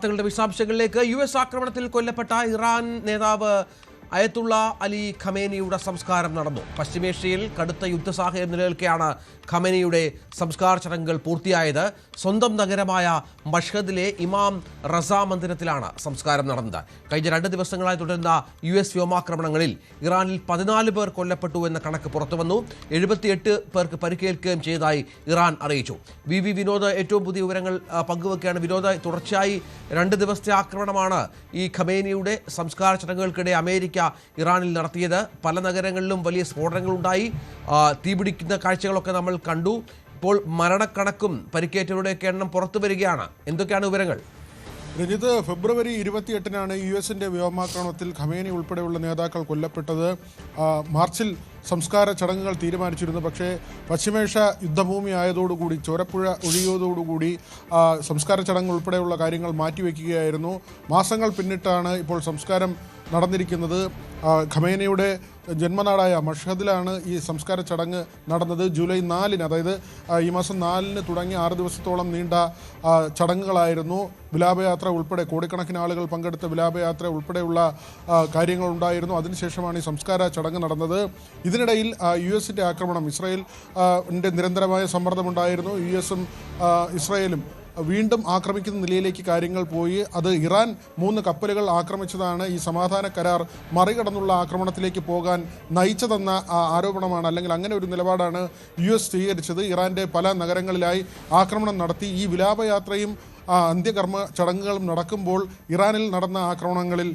വാർത്തകളുടെ വിശദാംശങ്ങളിലേക്ക് US ആക്രമണത്തിൽ കൊല്ലപ്പെട്ട ഇറാൻ നേതാവ് അയത്തുള്ള അലി ഖമേനിയുടെ സംസ്കാരം നടന്നു. പശ്ചിമേഷ്യയിൽ കടുത്ത യുദ്ധസാഹചര്യം നിലനിൽക്കെയാണ് ഖമേനിയുടെ സംസ്കാര ചടങ്ങുകൾ പൂർത്തിയായത്. സ്വന്തം നഗരമായ മഷ്ഹദിലെ ഇമാം റസ മന്ദിരത്തിലാണ് സംസ്കാരം നടന്നത്. കഴിഞ്ഞ 2 ദിവസങ്ങളായി തുടരുന്ന US വ്യോമാക്രമണങ്ങളിൽ ഇറാനിൽ 14 പേർ കൊല്ലപ്പെട്ടു എന്ന കണക്ക് പുറത്തുവന്നു. 78 പേർക്ക് പരിക്കേൽക്കുകയും ചെയ്തതായി ഇറാൻ അറിയിച്ചു. വി വിനോദ് ഏറ്റവും പുതിയ വിവരങ്ങൾ പങ്കുവെക്കുകയാണ്. വിനോദ്, തുടർച്ചയായി 2 ദിവസത്തെ ആക്രമണമാണ് ഈ ഖമേനിയുടെ സംസ്കാര ചടങ്ങുകൾക്കിടെ അമേരിക്ക ഇറാനിൽ നടത്തിയത്. പല നഗരങ്ങളിലും വലിയ സ്ഫോടനങ്ങളുണ്ടായി, തീപിടിക്കുന്ന കാഴ്ചകളൊക്കെ നമ്മൾ കണ്ടു. ഇപ്പോൾ മരണക്കണക്കും പരിക്കേറ്റവരുടെയൊക്കെ എണ്ണം പുറത്തു വരികയാണ്. എന്തൊക്കെയാണ് വിവരങ്ങൾ? രഞ്ജിത്ത്, ഫെബ്രുവരി 28-നാണ് US-ന്റെ വ്യോമാക്രമണത്തിൽ ഖമേനി ഉൾപ്പെടെയുള്ള നേതാക്കൾ കൊല്ലപ്പെട്ടത്. മാർച്ചിൽ സംസ്കാര ചടങ്ങുകൾ തീരുമാനിച്ചിരുന്നു. പക്ഷേ പശ്ചിമേഷ്യ യുദ്ധഭൂമി ആയതോടുകൂടി, ചോരപ്പുഴ ഒഴുകിയതോടുകൂടി സംസ്കാര ചടങ്ങ് ഉൾപ്പെടെയുള്ള കാര്യങ്ങൾ മാറ്റിവെക്കുകയായിരുന്നു. മാസങ്ങൾ പിന്നിട്ടാണ് ഇപ്പോൾ സംസ്കാരം നടന്നിരിക്കുന്നത്. ഖമേനിയുടെ ജന്മനാടായ മഷ്ഹദിലാണ് ഈ സംസ്കാര ചടങ്ങ് നടന്നത്. ജൂലൈ 4-ന്, അതായത് ഈ മാസം 4-ന് തുടങ്ങി 6 ദിവസത്തോളം നീണ്ട ചടങ്ങുകളായിരുന്നു. വിലാപയാത്ര ഉൾപ്പെടെ കോടിക്കണക്കിന് ആളുകൾ പങ്കെടുത്ത വിലാപയാത്ര ഉൾപ്പെടെയുള്ള കാര്യങ്ങളുണ്ടായിരുന്നു. അതിനുശേഷമാണ് ഈ സംസ്കാര ചടങ്ങ് നടന്നത്. ഇതിനിടയിൽ US-ന്റെ ആക്രമണം, ഇസ്രായേലിൻ്റെ നിരന്തരമായ സമ്മർദ്ദമുണ്ടായിരുന്നു. US-ഉം ഇസ്രായേലും വീണ്ടും ആക്രമിക്കുന്ന നിലയിലേക്ക് കാര്യങ്ങൾ പോയി. അത് ഇറാൻ 3 കപ്പലുകൾ ആക്രമിച്ചതാണ് ഈ സമാധാന കരാർ മറികടന്നുള്ള ആക്രമണത്തിലേക്ക് പോകാൻ നയിച്ചതെന്ന ആരോപണമാണ്, അല്ലെങ്കിൽ അങ്ങനെ ഒരു നിലപാടാണ് US സ്വീകരിച്ചത്. ഇറാൻ്റെ പല നഗരങ്ങളിലായി ആക്രമണം നടത്തി. ഈ വിലാപയാത്രയും അന്ത്യകർമ്മ ചടങ്ങുകളും നടക്കുമ്പോൾ ഇറാനിൽ നടന്ന ആക്രമണങ്ങളിൽ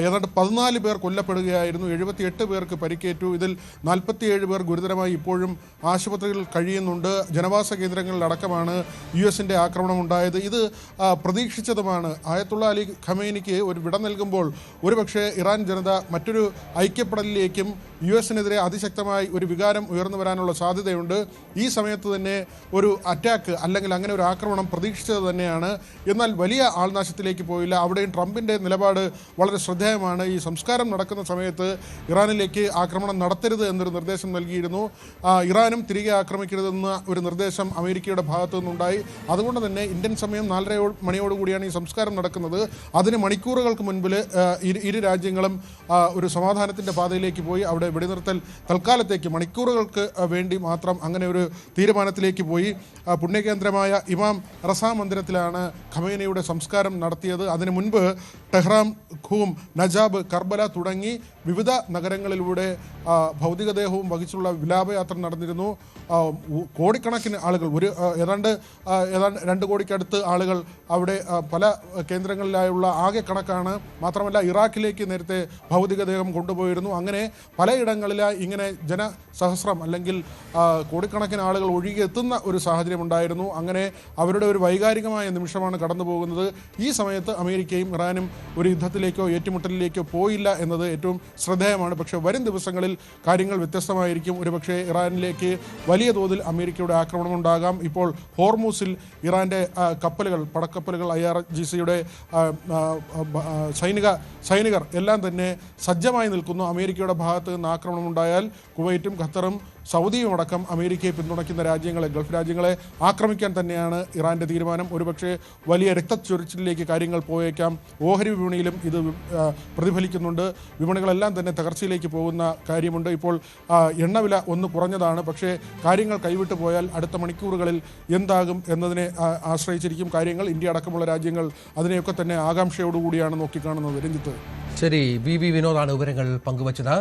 ഏതാണ്ട് 14 പേർ കൊല്ലപ്പെടുകയായിരുന്നു. 78 പേർക്ക് പരിക്കേറ്റു. ഇതിൽ 47 പേർ ഗുരുതരമായി ഇപ്പോഴും ആശുപത്രികളിൽ കഴിയുന്നുണ്ട്. ജനവാസ കേന്ദ്രങ്ങളിലടക്കമാണ് US-ന്റെ ആക്രമണം ഉണ്ടായത്. ഇത് പ്രതീക്ഷിച്ചതുമാണ്. അയത്തുള്ള അലി ഖമേനിക്ക് ഒരു വിട നൽകുമ്പോൾ ഒരുപക്ഷെ ഇറാൻ ജനത മറ്റൊരു ഐക്യപ്പെടലിലേക്കും US-നെതിരെ അതിശക്തമായി ഒരു വികാരം ഉയർന്നു വരാനുള്ള സാധ്യതയുണ്ട്. ഈ സമയത്ത് തന്നെ ഒരു അറ്റാക്ക്, അല്ലെങ്കിൽ അങ്ങനെ ഒരു ആക്രമണം പ്രതീക്ഷിച്ചത് തന്നെയാണ്. എന്നാൽ വലിയ ആൾനാശത്തിലേക്ക് പോയില്ല. അവിടെയും ട്രംപിൻ്റെ നിലപാട് വളരെ ശ്രദ്ധേയമാണ്. ഈ സംസ്കാരം നടക്കുന്ന സമയത്ത് ഇറാനിലേക്ക് ആക്രമണം നടത്തരുത് എന്നൊരു നിർദ്ദേശം നൽകിയിരുന്നു. ഇറാനും തിരികെ ആക്രമിക്കരുതെന്ന ഒരു നിർദ്ദേശം അമേരിക്കയുടെ ഭാഗത്തു നിന്നുണ്ടായി. അതുകൊണ്ട് തന്നെ ഇന്ത്യൻ സമയം 4:30 മണിയോടുകൂടിയാണ് ഈ സംസ്കാരം നടക്കുന്നത്. അതിന് മണിക്കൂറുകൾക്ക് മുൻപിൽ ഇരു രാജ്യങ്ങളും ഒരു സമാധാനത്തിൻ്റെ പാതയിലേക്ക് പോയി. അവിടെ വെടിനിർത്തൽ തൽക്കാലത്തേക്ക് മണിക്കൂറുകൾക്ക് വേണ്ടി മാത്രം അങ്ങനെ ഒരു തീരുമാനത്തിലേക്ക് പോയി. പുണ്യകേന്ദ്രമായ ഇമാം റസ മന്ദിരത്തിലാണ് ഖമേനിയുടെ സംസ്കാരം നടത്തിയത്. അതിനു മുൻപ് ടെഹ്റാൻ, ഖൂം, നജാബ്, കർബല തുടങ്ങി വിവിധ നഗരങ്ങളിലൂടെ ഭൗതികദേഹവും വഹിച്ചുള്ള വിലാപയാത്ര നടന്നിരുന്നു. കോടിക്കണക്കിന് ആളുകൾ, ഏതാണ്ട് 2 കോടിക്കടുത്ത് ആളുകൾ അവിടെ പല കേന്ദ്രങ്ങളിലായുള്ള ആകെ കണക്കാണ്. മാത്രമല്ല ഇറാഖിലേക്ക് നേരത്തെ ഭൗതികദേഹം കൊണ്ടുപോയിരുന്നു. അങ്ങനെ പലയിടങ്ങളിലായി ഇങ്ങനെ ജനസഹസ്രം അല്ലെങ്കിൽ കോടിക്കണക്കിന് ആളുകൾ ഒഴുകിയെത്തുന്ന ഒരു സാഹചര്യം ഉണ്ടായിരുന്നു. അങ്ങനെ അവരുടെ ഒരു വൈകാരികമായ നിമിഷമാണ് കടന്നു പോകുന്നത്. ഈ സമയത്ത് അമേരിക്കയും ഇറാനും ഒരു യുദ്ധത്തിലേക്കോ ഏറ്റുമുട്ടലിലേക്കോ പോയില്ല എന്നത് ഏറ്റവും ശ്രദ്ധേയമാണ്. പക്ഷേ വരും ദിവസങ്ങളിൽ കാര്യങ്ങൾ വ്യത്യസ്തമായിരിക്കും. ഒരുപക്ഷെ ഇറാനിലേക്ക് വലിയ തോതിൽ അമേരിക്കയുടെ ആക്രമണം ഉണ്ടാകാം. ഇപ്പോൾ ഹോർമൂസിൽ ഇറാൻ്റെ കപ്പലുകൾ, പടക്കപ്പലുകൾ, IRGC-യുടെ സൈനികർ എല്ലാം തന്നെ സജ്ജമായി നിൽക്കുന്നു. അമേരിക്കയുടെ ഭാഗത്ത് നിന്ന് ആക്രമണം ഉണ്ടായാൽ കുവൈറ്റും ഖത്തറും സൗദിയും അടക്കം അമേരിക്കയെ പിന്തുണയ്ക്കുന്ന രാജ്യങ്ങളെ, ഗൾഫ് രാജ്യങ്ങളെ ആക്രമിക്കാൻ തന്നെയാണ് ഇറാൻ്റെ തീരുമാനം. ഒരുപക്ഷെ വലിയ രക്തച്ചൊരിച്ചിലേക്ക് കാര്യങ്ങൾ പോയേക്കാം. ഓഹരി വിപണിയിലും ഇത് പ്രതിഫലിക്കുന്നുണ്ട്. വിപണികളെല്ലാം തന്നെ തകർച്ചയിലേക്ക് പോകുന്ന കാര്യമുണ്ട്. ഇപ്പോൾ എണ്ണവില ഒന്ന് കുറഞ്ഞതാണ്. പക്ഷേ കാര്യങ്ങൾ കൈവിട്ടു പോയാൽ അടുത്ത മണിക്കൂറുകളിൽ എന്താകും എന്നതിനെ ആശ്രയിച്ചിരിക്കും കാര്യങ്ങൾ. ഇന്ത്യ അടക്കമുള്ള രാജ്യങ്ങൾ അതിനെയൊക്കെ തന്നെ ആകാംക്ഷയോടുകൂടിയാണ് നോക്കിക്കാണുന്നത്. രഞ്ജിത്ത്, ശരി. വി വിനോദാണ് വിവരങ്ങൾ പങ്കുവച്ചത്.